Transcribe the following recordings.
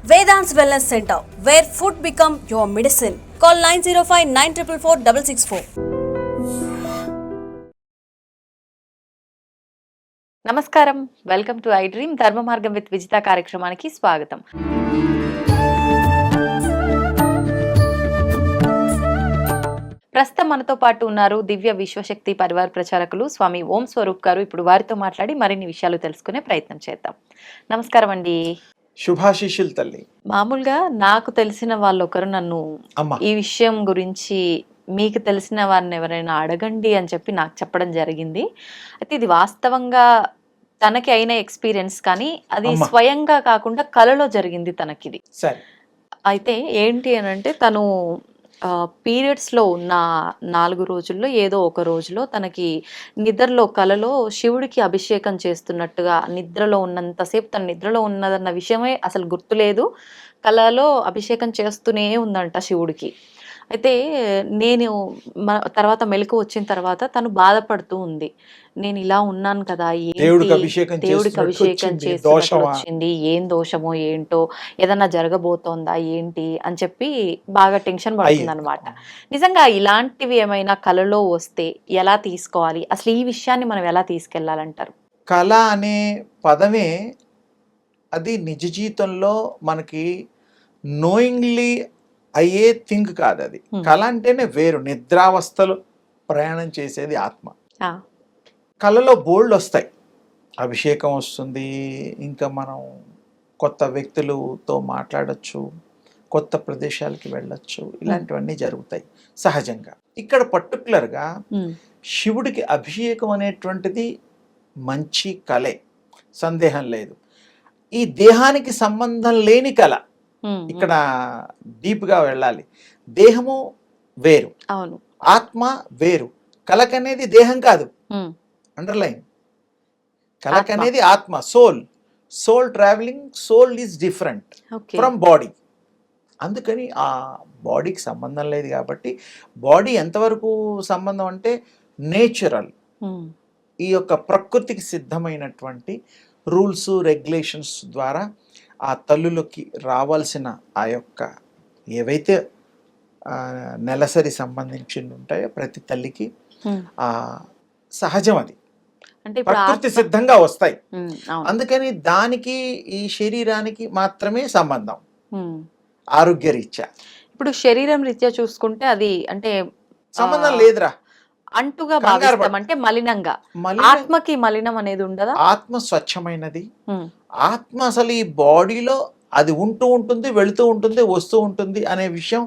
Vedant's Wellness Center, where food become your medicine. Call 905-944-664. నమస్కారం, welcome to I dream ధర్మ మార్గం with Vijitha కార్యక్రమానికి స్వాగతం. ప్రస్తుతం మనతో పాటు ఉన్నారు దివ్య విశ్వశక్తి పరివార్ ప్రచారకులు స్వామి ఓం స్వరూప్ గారు. ఇప్పుడు వారితో మాట్లాడి మరిన్ని విషయాలు తెలుసుకునే ప్రయత్నం చేద్దాం. నమస్కారం అండి. శుభాశీషులు తల్లి. మామూలుగా నాకు తెలిసిన వాళ్ళు ఒకరు నన్ను ఈ విషయం గురించి మీకు తెలిసిన వారిని ఎవరైనా అడగండి అని చెప్పి నాకు చెప్పడం జరిగింది. అయితే ఇది వాస్తవంగా తనకి అయిన ఎక్స్పీరియన్స్, కానీ అది స్వయంగా కాకుండా కలలో జరిగింది తనకిది. అయితే ఏంటి అని అంటే, తను పీరియడ్స్లో ఉన్న 4 రోజుల్లో ఏదో ఒక రోజులో తనకి నిద్రలో కలలో శివుడికి అభిషేకం చేస్తున్నట్టుగా, నిద్రలో ఉన్నంతసేపు తను నిద్రలో ఉన్నదన్న విషయమే అసలు గుర్తులేదు. కలలో అభిషేకం చేస్తూనే ఉందంట శివుడికి. అయితే నేను తర్వాత మెలకు వచ్చిన తర్వాత తను బాధపడుతూ ఉంది. నేను ఇలా ఉన్నాను కదా, దేవుడికి అభిషేకం చేసినట్టు వచ్చింది, ఏం దోషమో ఏంటో, ఏదన్నా జరగబోతోందా ఏంటి అని చెప్పి బాగా టెన్షన్ పడుతుంది అనమాట. నిజంగా ఇలాంటివి ఏమైనా కలలో వస్తే ఎలా తీసుకోవాలి, అసలు ఈ విషయాన్ని మనం ఎలా తీసుకెళ్లాలంటారు? కళ అనే పదమే అది నిజ జీవితంలో మనకి నోయింగ్లీ అయ్యే థింగ్ కాదు. అది కళ అంటేనే వేరు. నిద్రావస్థలో ప్రయాణం చేసేది ఆత్మ. కళలో బోల్డ్ వస్తాయి. అభిషేకం వస్తుంది, ఇంకా మనం కొత్త వ్యక్తులతో మాట్లాడచ్చు, కొత్త ప్రదేశాలకి వెళ్ళొచ్చు, ఇలాంటివన్నీ జరుగుతాయి సహజంగా. ఇక్కడ పర్టికులర్గా శివుడికి అభిషేకం అనేటువంటిది మంచి కళే, సందేహం లేదు. ఈ దేహానికి సంబంధం లేని కళ. ఇక్కడ డీప్గా వెళ్ళాలి. దేహము వేరు, అవును, ఆత్మ వేరు. కలకనేది దేహం కాదు, అండర్లైన్. కలకనేది ఆత్మ, soul travelling. Soul is different from body. అందుకని ఆ బాడీకి సంబంధం లేదు కాబట్టి, బాడీ ఎంతవరకు సంబంధం అంటే నేచురల్, ఈ యొక్క ప్రకృతికి సిద్ధమైనటువంటి రూల్స్ రెగ్యులేషన్స్ ద్వారా ఆ తల్లులకి రావాల్సిన ఆ యొక్క ఏవైతే నెలసరి సంబంధించి ఉంటాయో ప్రతి తల్లికి ఆ సహజం, అది అంటే ప్రకృతి సిద్ధంగా వస్తాయి. అందుకని దానికి ఈ శరీరానికి మాత్రమే సంబంధం, ఆరోగ్య రీత్యా. ఇప్పుడు శరీరం రీత్యా చూసుకుంటే అది అంటే సంబంధం లేదురా, అంటుగా భావిస్తాం, అంటే మలినంగా. ఆత్మకి మలినం అనేది ఉండదా? ఆత్మ స్వచ్ఛమైనది. ఆత్మ అసలు ఈ బాడీలో అది ఉంటూ ఉంటుంది, వెళుతూ ఉంటుంది, వస్తూ ఉంటుంది అనే విషయం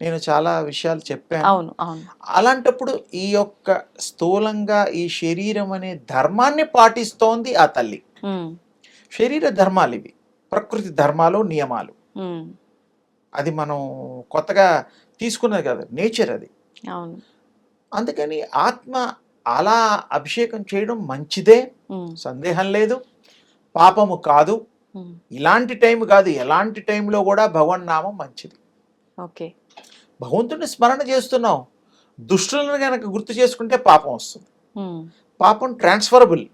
నేను చాలా విషయాలు చెప్పాను. అవును, అవును. అలాంటప్పుడు ఈ యొక్క స్థూలంగా ఈ శరీరం అనే ధర్మాన్ని పాటిస్తోంది ఆ తల్లి. శరీర ధర్మాలు ఇవి, ప్రకృతి ధర్మాలు, నియమాలు. అది మనం కొత్తగా తీసుకున్నది కదా, నేచర్ అది. అవును. అందుకని ఆత్మ అలా అభిషేకం చేయడం మంచిదే, సందేహం లేదు. పాపము కాదు. ఇలాంటి టైం కాదు, ఎలాంటి టైంలో కూడా భగవన్నామం మంచిది. ఓకే, భగవంతుడిని స్మరణ చేస్తున్నాం, దుష్టులను కనుక గుర్తు చేసుకుంటే పాపం వస్తుంది. పాపం ట్రాన్స్ఫరబుల్.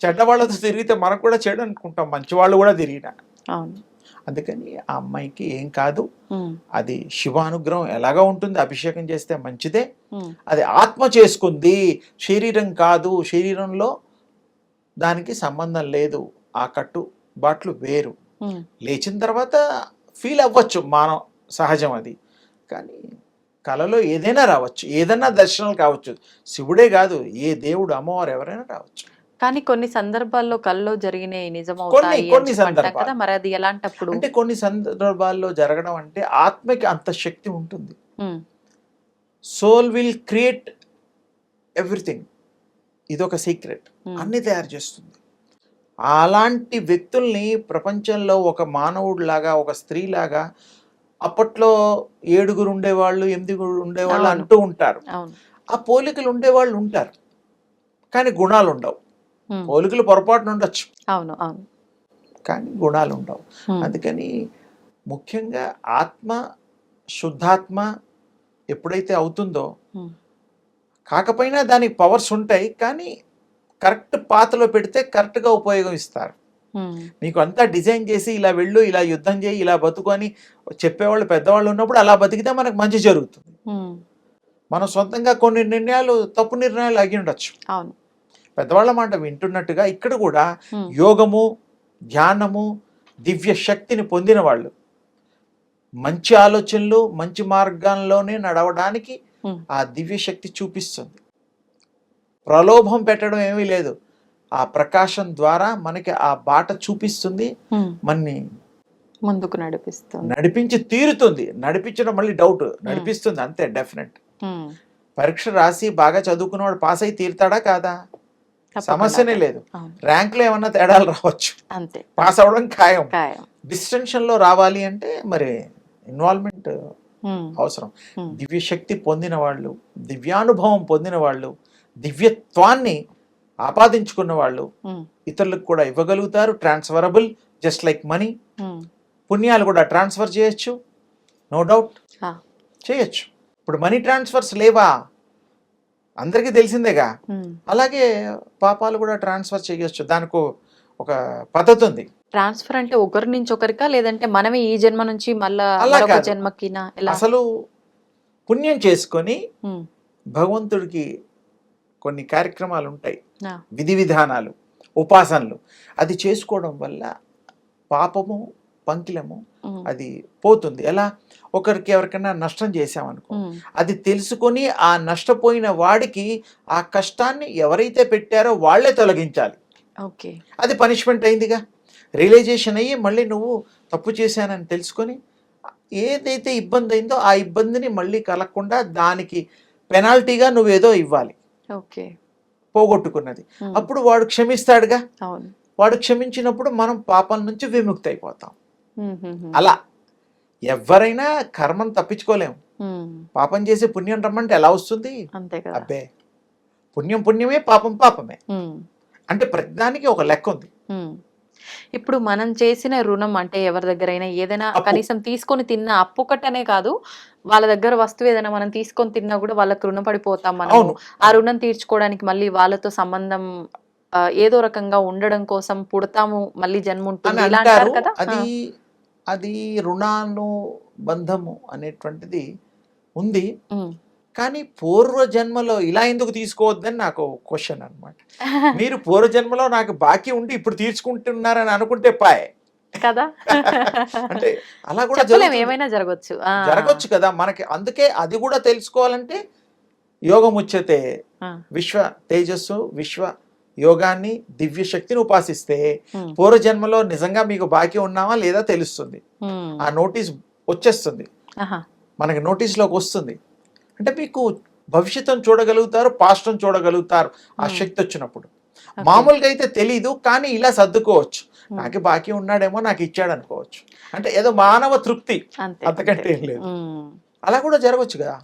చెడ్డవాళ్ళతో తిరిగితే మనకు కూడా చెడు అనుకుంటాం, మంచి వాళ్ళు కూడా తిరిగినా. అందుకని ఆ అమ్మాయికి ఏం కాదు. అది శివానుగ్రహం ఎలాగా ఉంటుంది, అభిషేకం చేస్తే మంచిదే. అది ఆత్మ చేసుకుంది, శరీరం కాదు. శరీరంలో దానికి సంబంధం లేదు, ఆ కట్టుబాట్లు వేరు. లేచిన తర్వాత ఫీల్ అవ్వచ్చు మనం, సహజం అది. కానీ కళలో ఏదైనా రావచ్చు, ఏదైనా దర్శనాలు కావచ్చు. శివుడే కాదు, ఏ దేవుడు, అమ్మవారు ఎవరైనా రావచ్చు. కానీ కొన్ని సందర్భాల్లో కల్లో జరిగిన నిజమవుతాయి కదా, మరి అది ఎలాంటప్పుడు? అంటే కొన్ని సందర్భాల్లో జరగడం అంటే ఆత్మకి అంత శక్తి ఉంటుంది. Soul will create everything. ఇదొక సీక్రెట్, అన్ని తయారు చేస్తుంది. అలాంటి వ్యక్తుల్ని ప్రపంచంలో ఒక మానవుడిలాగా, ఒక స్త్రీలాగా, అప్పట్లో 7 ఉండేవాళ్ళు, 8 ఉండేవాళ్ళు అంటూ ఉంటారు. ఆ పోలికలు ఉండేవాళ్ళు ఉంటారు, కానీ గుణాలు ఉండవు. పోలికలు పొరపాటున ఉండొచ్చు, అవును అవును, కానీ గుణాలు ఉండవు. అందుకని ముఖ్యంగా ఆత్మ శుద్ధాత్మ ఎప్పుడైతే అవుతుందో, కాకపోయినా దానికి పవర్స్ ఉంటాయి, కానీ కరెక్ట్ పాత్రలో పెడితే కరెక్ట్గా ఉపయోగం ఇస్తారు. నీకు అంతా డిజైన్ చేసి ఇలా వెళ్ళు, ఇలా యుద్ధం చేయి, ఇలా బతుకు అని చెప్పేవాళ్ళు పెద్దవాళ్ళు ఉన్నప్పుడు అలా బతికితే మనకు మంచి జరుగుతుంది. మనం సొంతంగా కొన్ని నిర్ణయాలు తప్పు నిర్ణయాలు అగి ఉండొచ్చు. అవును, పెద్దవాళ్ళ మాట వింటున్నట్టుగా ఇక్కడ కూడా యోగము, ధ్యానము, దివ్య శక్తిని పొందిన వాళ్ళు మంచి ఆలోచనలు, మంచి మార్గంలోనే నడవడానికి ఆ దివ్య శక్తి చూపిస్తుంది. ప్రలోభం పెట్టడం ఏమీ లేదు, ఆ ప్రకాశం ద్వారా మనకి ఆ బాట చూపిస్తుంది, మనని ముందుకు నడిపిస్తుంది, నడిపించి తీరుతుంది. నడిపించడం మళ్ళీ డౌట్, నడిపిస్తుంది అంతే డెఫినెట్. పరీక్ష రాసి బాగా చదువుకున్నవాడు పాస్ అయి తీరుతాడా కాదా, సమస్యనే లేదు. ర్యాంకులో ఏమన్నా తేడాలు రావచ్చు, అంతే, పాస్ అవ్వడం ఖాయం. డిస్టింక్షన్ లో రావాలి అంటే మరి ఇన్వాల్వ్మెంట్ అవసరం. దివ్య శక్తి పొందిన వాళ్ళు, దివ్యానుభవం పొందిన వాళ్ళు, దివ్యత్వాన్ని ఆపాదించుకున్న వాళ్ళు ఇతరులకు కూడా ఇవ్వగలుగుతారు. Transferable, just like money. పుణ్యాలు కూడా ట్రాన్స్ఫర్ చేయొచ్చు, నో డౌట్ చేయొచ్చు. ఇప్పుడు మనీ ట్రాన్స్ఫర్స్ లేవా, అందరికీ తెలిసిందేగా. అలాగే పాపాలు కూడా ట్రాన్స్ఫర్ చేయొచ్చు, దానికి ఒక పద్ధతి ఉంది. ట్రాన్స్ఫర్ అంటే ఒకరి నుంచి ఒకరికా, లేదంటే మనమే ఈ జన్మ నుంచి మళ్ళా జన్మకినా? అసలు పుణ్యం చేసుకొని భగవంతుడికి కొన్ని కార్యక్రమాలు ఉంటాయి, విధి విధానాలు, ఉపాసనలు. అది చేసుకోవడం వల్ల పాపము, పంకిలము అది పోతుంది. ఎలా, ఒకరికి ఎవరికైనా నష్టం చేశామనుకో, అది తెలుసుకొని ఆ నష్టపోయిన వాడికి ఆ కష్టాన్ని ఎవరైతే పెట్టారో వాళ్లే తొలగించాలి. అది పనిష్మెంట్ అయిందిగా. రియలైజేషన్ అయ్యి మళ్ళీ నువ్వు తప్పు చేశానని తెలుసుకొని ఏదైతే ఇబ్బంది అయిందో ఆ ఇబ్బందిని మళ్ళీ కలగకుండా దానికి పెనాల్టీగా నువ్వేదో ఇవ్వాలి, పోగొట్టుకున్నది. అప్పుడు వాడు క్షమిస్తాడుగా. వాడు క్షమించినప్పుడు మనం పాపం నుంచి విముక్తి అయిపోతాం. అలా ఎవరైనా కర్మను తప్పించుకోలేము. పాపం చేసి పుణ్యం రమ్మంటే ఎలా వస్తుంది? అబ్బే, పుణ్యం పుణ్యమే, పాపం పాపమే. అంటే ప్రతిదానికి ఒక లెక్క ఉంది. ఇప్పుడు మనం చేసిన రుణం అంటే ఎవరి దగ్గరైనా ఏదైనా కనీసం తీసుకొని తిన్నా, అప్పు కట్టనే కాదు, వాళ్ళ దగ్గర వస్తువు ఏదైనా మనం తీసుకొని తిన్నా కూడా వాళ్ళకి రుణ పడిపోతాం మనం. ఆ రుణం తీర్చుకోవడానికి మళ్ళీ వాళ్ళతో సంబంధం ఏదో రకంగా ఉండడం కోసం పుడతాము, మళ్ళీ జన్మ ఉంటుంది ఇలా అంటారు కదా. అది రుణాను బంధము అనేటువంటిది ఉంది, కానీ పూర్వజన్మలో ఇలా ఎందుకు తీసుకోవద్దని నాకు క్వశ్చన్ అనమాట. మీరు పూర్వజన్మలో నాకు బాకీ ఉండి ఇప్పుడు తీర్చుకుంటున్నారని అనుకుంటే పాయ్ కదా. అంటే అలా కూడా ఏమైనా జరగచ్చు కదా మనకి. అందుకే అది కూడా తెలుసుకోవాలంటే యోగం ఉచ్యతే, విశ్వ తేజస్సు, విశ్వ యోగాన్ని, దివ్య శక్తిని ఉపాసిస్తే పూర్వజన్మలో నిజంగా మీకు బాకీ ఉన్నావా లేదా తెలుస్తుంది. ఆ నోటీస్ వచ్చేస్తుంది, మనకి నోటీస్లోకి వస్తుంది. అంటే మీకు భవిష్యత్తును చూడగలుగుతారు, పాస్ట్ను చూడగలుగుతారు ఆ శక్తి వచ్చినప్పుడు. మామూలుగా అయితే తెలీదు, కానీ ఇలా సర్దుకోవచ్చు. నాకు బాకీ ఉన్నాడేమో, నాకు ఇచ్చాడు అనుకోవచ్చు. అంటే ఏదో మానవ తృప్తి, అంతకంటే ఏం లేదు. అలా కూడా జరగవచ్చు కదా,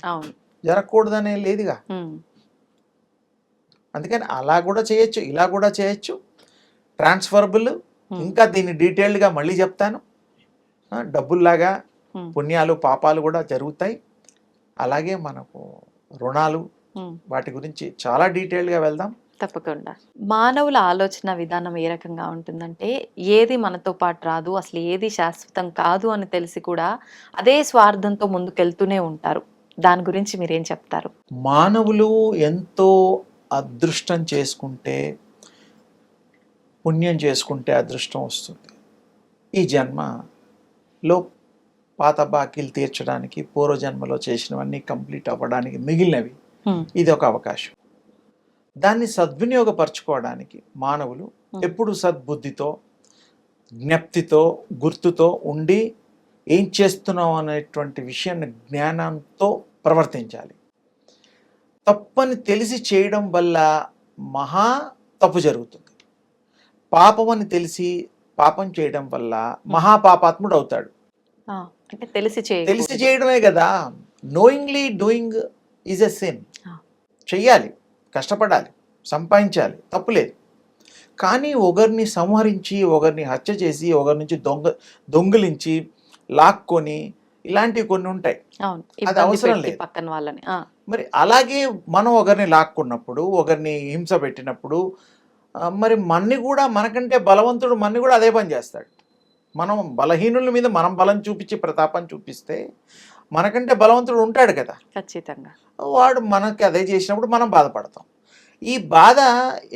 జరగకూడదనే లేదుగా. అందుకని అలా కూడా చేయొచ్చు, ఇలా కూడా చేయొచ్చు. ట్రాన్స్ఫరబుల్. ఇంకా దీన్ని డీటెయిల్డ్గా మళ్ళీ చెప్తాను. డబ్బుల్లాగా పుణ్యాలు, పాపాలు కూడా జరుగుతాయి. అలాగే మనకు రుణాలు, వాటి గురించి చాలా డీటెయిల్డ్గా వెళ్దాం. తప్పకుండా. మానవుల ఆలోచన విధానం ఏ రకంగా ఉంటుందంటే, ఏది మనతో పాటు రాదు, అసలు ఏది శాశ్వతం కాదు అని తెలిసి కూడా అదే స్వార్థంతో ముందుకెళ్తూనే ఉంటారు. దాని గురించి మీరేం చెప్తారు? మానవులు ఎంతో అదృష్టం చేసుకుంటే, పుణ్యం చేసుకుంటే అదృష్టం వస్తుంది. ఈ జన్మలో పాత బాకీలు తీర్చడానికి, పూర్వజన్మలో చేసినవన్నీ కంప్లీట్ అవ్వడానికి మిగిలినవి, ఇది ఒక అవకాశం. దాన్ని సద్వినియోగపరచుకోవడానికి మానవులు ఎప్పుడు సద్బుద్ధితో, జ్ఞప్తితో, గుర్తుతో ఉండి ఏం చేస్తున్నాం అనేటువంటి విషయాన్ని జ్ఞానంతో ప్రవర్తించాలి. తప్పని తెలిసి చేయడం వల్ల మహా తప్పు జరుగుతుంది. పాపం అని తెలిసి పాపం చేయడం వల్ల మహాపాపాత్ముడు అవుతాడు. తెలిసి చేయడమే కదా. Knowingly doing is a sin. చెయ్యాలి, కష్టపడాలి, సంపాదించాలి, తప్పులేదు. కానీ ఒకరిని సంహరించి, ఒకరిని హత్య చేసి, ఒకరి నుంచి దొంగిలించి లాక్కొని, ఇలాంటివి కొన్ని ఉంటాయి. అది అవసరం లేదు పక్కన వాళ్ళని. మరి అలాగే మనం ఒకరిని లాక్కున్నప్పుడు, ఒకరిని హింస పెట్టినప్పుడు, మరి మన్ని కూడా మనకంటే బలవంతుడు మన్ని కూడా అదే పని చేస్తాడు. మనం బలహీనుల మీద మనం బలం చూపించి ప్రతాపం చూపిస్తే మనకంటే బలవంతుడు ఉంటాడు కదా, ఖచ్చితంగా వాడు మనకి అదే చేసినప్పుడు మనం బాధపడతాం. ఈ బాధ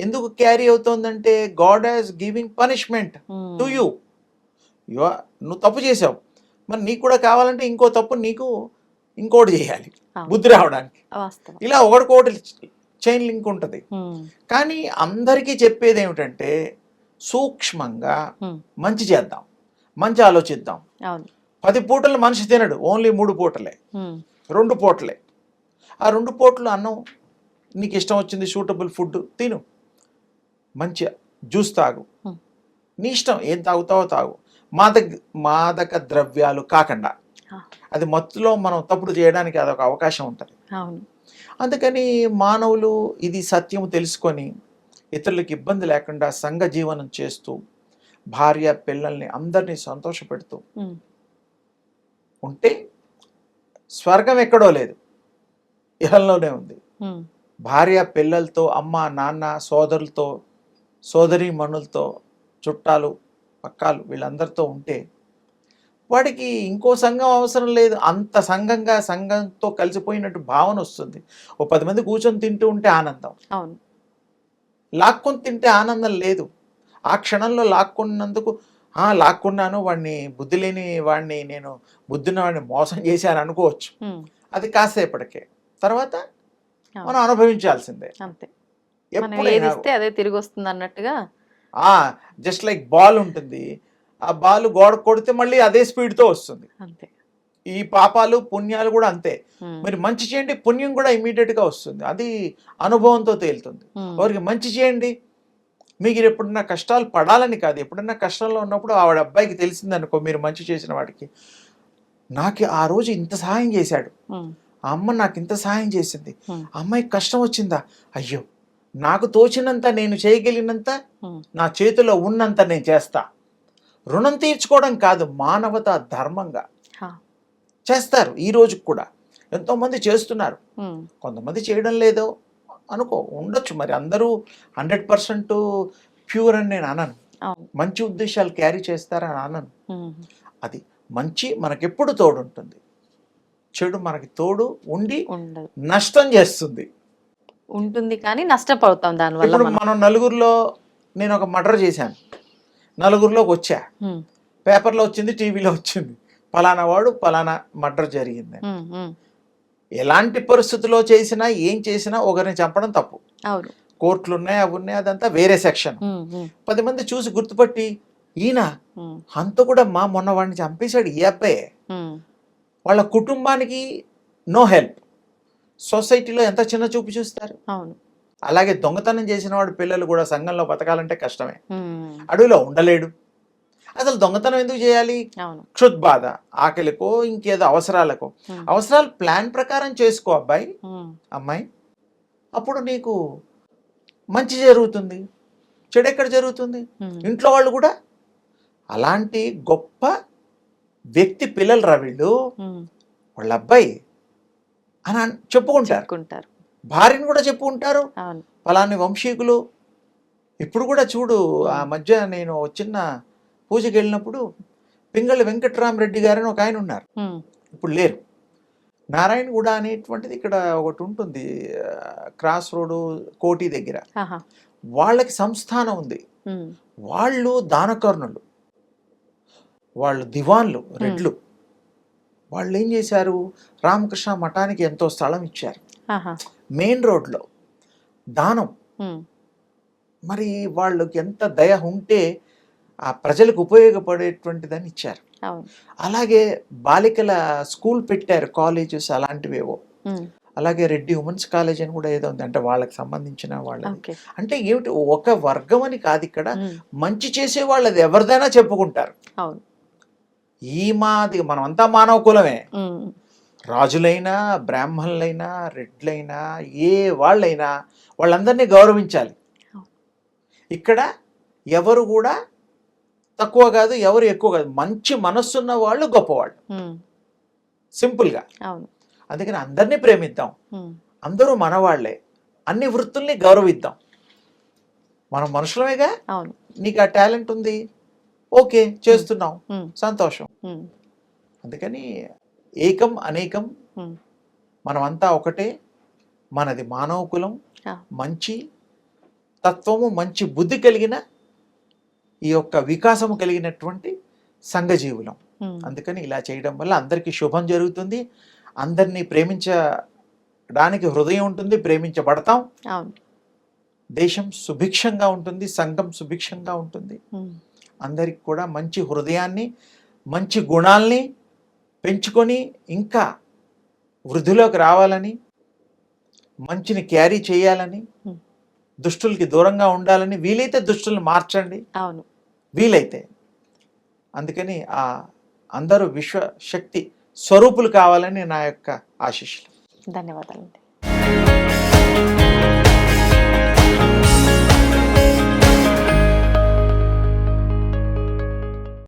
ఎందుకు క్యారీ అవుతుందంటే God has giving punishment to you. నువ్వు తప్పు చేసావు, మరి నీకు కూడా కావాలంటే ఇంకో తప్పు నీకు ఇంకోటి చేయాలి బుద్ధి రావడానికి. ఇలా ఒకటికోటి చైన్ లింక్ ఉంటుంది. కానీ అందరికీ చెప్పేది ఏమిటంటే సూక్ష్మంగా మంచి చేద్దాం, మంచి ఆలోచిద్దాం. 10 పూటలు మనిషి తినడు, ఓన్లీ 3 పూటలే, 2 పూటలే. ఆ 2 పూటలు అన్నం నీకు ఇష్టం వచ్చింది సూటబుల్ ఫుడ్ తిను, మంచిగా జ్యూస్ తాగు, నీ ఇష్టం ఏం తాగుతావో తాగు. మాదక ద్రవ్యాలు కాకుండా, అది మత్తులో మనం తప్పుడు చేయడానికి అదొక అవకాశం ఉంటుంది. అందుకని మానవులు ఇది సత్యం తెలుసుకొని ఇతరులకు ఇబ్బంది లేకుండా సంఘ జీవనం చేస్తూ భార్య పిల్లల్ని అందరినీ సంతోషపెడుతూ ఉంటే స్వర్గం ఎక్కడో లేదు, ఇహంలోనే ఉంది. భార్య పిల్లలతో, అమ్మ నాన్న, సోదరులతో, సోదరీమణులతో, చుట్టాలు పక్కాలు వీళ్ళందరితో ఉంటే వాడికి ఇంకో సంఘం అవసరం లేదు. అంత సంఘంతో కలిసిపోయినట్టు భావన వస్తుంది. ఓ 10 మంది కూర్చొని తింటూ ఉంటే ఆనందం, లాక్కొని తింటే ఆనందం లేదు. ఆ క్షణంలో లాక్కున్నందుకు లాక్కున్నాను, వాడిని బుద్ధి లేని వాడిని, నేను బుద్ధిన వాడిని మోసం చేశాను అనుకోవచ్చు. అది కాసేపటికే, తర్వాత మనం అనుభవించాల్సిందే. అదే తిరిగి వస్తుంది అన్నట్టుగా. జస్ట్ లైక్ బాల్ ఉంటుంది, ఆ బాల్ గోడ కొడితే మళ్ళీ అదే స్పీడ్తో వస్తుంది. ఈ పాపాలు పుణ్యాలు కూడా అంతే. మరి మంచి చేయండి, పుణ్యం కూడా ఇమీడియట్గా వస్తుంది. అది అనుభవంతో తేలుతుంది. ఎవరికి మంచి చేయండి, మీకు ఎప్పుడన్నా కష్టాలు పడాలని కాదు, ఎప్పుడన్నా కష్టంలో ఉన్నప్పుడు ఆవిడ అబ్బాయికి తెలిసిందనుకో మీరు మంచి చేసిన వాడికి, నాకు ఆ రోజు ఇంత సహాయం చేశాడు, ఆ అమ్మ నాకు ఇంత సహాయం చేసింది, అమ్మాయికి కష్టం వచ్చిందా, అయ్యో నాకు తోచినంత, నేను చేయగలిగినంత, నా చేతిలో ఉన్నంత నేను చేస్తా. రుణం తీర్చుకోవడం కాదు, మానవత ధర్మంగా చేస్తారు. ఈ రోజు కూడా ఎంతోమంది చేస్తున్నారు, కొంతమంది చేయడం లేదో అనుకో ఉండొచ్చు. మరి అందరూ 100% ప్యూర్ అని నేను అనను, మంచి ఉద్దేశాలు క్యారీ చేస్తారని అనను. అది మంచి మనకెప్పుడు తోడు ఉంటుంది, చెడు మనకి తోడు ఉండి నష్టం చేస్తుంది ఉంటుంది, కానీ నష్టపోతాం దానివల్ల. ఇప్పుడు మనం నలుగురిలో నేను ఒక మర్డర్ చేశాను, నలుగురిలోకి వచ్చా, పేపర్లో వచ్చింది, టీవీలో వచ్చింది, ఫలానా వాడు ఫలానా మర్డర్ జరిగింది. ఎలాంటి పరిస్థితుల్లో చేసినా ఏం చేసినా ఒకరిని చంపడం తప్పు. కోర్టులు ఉన్నాయి, అవి ఉన్నాయి, అదంతా వేరే సెక్షన్. 10 మంది చూసి గుర్తుపట్టి ఈయన హంతకుడు కూడా మొన్న వాడిని చంపేశాడు ఈ అబ్బాయే, వాళ్ళ కుటుంబానికి నో హెల్ప్, సొసైటీలో ఎంత చిన్న చూపు చూస్తారు. అలాగే దొంగతనం చేసిన వాడు పిల్లలు కూడా సంఘంలో బతకాలంటే కష్టమే, అడవిలో ఉండలేడు. అసలు దొంగతనం ఎందుకు చేయాలి? క్షుద్బాధ, ఆకలికో ఇంకేదో అవసరాలకో. అవసరాలు ప్లాన్ ప్రకారం చేసుకో అబ్బాయి అమ్మాయి, అప్పుడు నీకు మంచి జరుగుతుంది. చెడు ఎక్కడ జరుగుతుంది? ఇంట్లో వాళ్ళు కూడా అలాంటి గొప్ప వ్యక్తి పిల్లలు రా వీళ్ళు, వాళ్ళ అబ్బాయి అని చెప్పుకుంటారు, భార్యను కూడా చెప్పుకుంటారు, ఫలాని వంశీకులు. ఇప్పుడు కూడా చూడు, ఆ మధ్య నేను చిన్న పూజకి వెళ్ళినప్పుడు పింగళి వెంకట్రామరెడ్డి గారని ఒక ఆయన ఉన్నారు, ఇప్పుడు లేరు. నారాయణగూడ అనేటువంటిది ఇక్కడ ఒకటి ఉంటుంది, క్రాస్ రోడ్ కోటి దగ్గర. వాళ్ళకి సంస్థానం ఉంది, వాళ్ళు దానకర్ణులు, వాళ్ళు దివాన్లు, రెడ్లు. వాళ్ళు ఏం చేశారు, రామకృష్ణ మఠానికి ఎంతో స్థలం ఇచ్చారు, మెయిన్ రోడ్లో దానం. మరి వాళ్ళకి ఎంత దయ ఉంటే ఆ ప్రజలకు ఉపయోగపడేటువంటిదని ఇచ్చారు. అలాగే బాలికల స్కూల్ పెట్టారు, కాలేజెస్ అలాంటివేవో. అలాగే రెడ్డి ఉమెన్స్ కాలేజ్ అని కూడా ఏదో ఉంది, అంటే వాళ్ళకి సంబంధించిన వాళ్ళకి. అంటే ఏమిటి, ఒక వర్గం అని కాదు, ఇక్కడ మంచి చేసే వాళ్ళది ఎవరిదైనా చెప్పుకుంటారు. ఈ మాది మనమంతా మానవ కులమే, రాజులైనా బ్రాహ్మణులైనా రెడ్లైనా ఏ వాళ్ళైనా వాళ్ళందరినీ గౌరవించాలి. ఇక్కడ ఎవరు కూడా తక్కువ కాదు, ఎవరు ఎక్కువ కాదు, మంచి మనస్సున్న వాళ్ళు గొప్పవాళ్ళు, సింపుల్గా. అందుకని అందరినీ ప్రేమిద్దాం, అందరూ మనవాళ్లే, అన్ని వృత్తుల్ని గౌరవిద్దాం. మనం మనుషులమేగా, అవును. నీకు ఆ టాలెంట్ ఉంది, ఓకే చేస్తున్నావు, ఉమ్, సంతోషం. ఉమ్, అందుకని ఏకం అనేకం, ఉమ్. మనమంతా ఒకటే, మనది మానవ కులం, ఆ, మంచి తత్వము మంచి బుద్ధి కలిగిన ఈ యొక్క వికాసము కలిగినటువంటి సంఘజీవులం. ఉమ్, అందుకని ఇలా చేయడం వల్ల అందరికీ శుభం జరుగుతుంది, అందరినీ ప్రేమించడానికి హృదయం ఉంటుంది, ప్రేమించబడతాం, అవును. దేశం సుభిక్షంగా ఉంటుంది, సంఘం సుభిక్షంగా ఉంటుంది. ఉమ్, అందరికి కూడా మంచి హృదయాన్ని మంచి గుణాల్ని పెంచుకొని ఇంకా వృద్ధిలోకి రావాలని, మంచిని క్యారీ చేయాలని, Hmm. దుష్టులకి దూరంగా ఉండాలని, వీలైతే దుష్టుల్ని మార్చండి అవును. వీలైతే. అందుకని ఆ అందరూ విశ్వశక్తి స్వరూపులు కావాలని నా యొక్క ఆశీస్సులు. ధన్యవాదాలండి.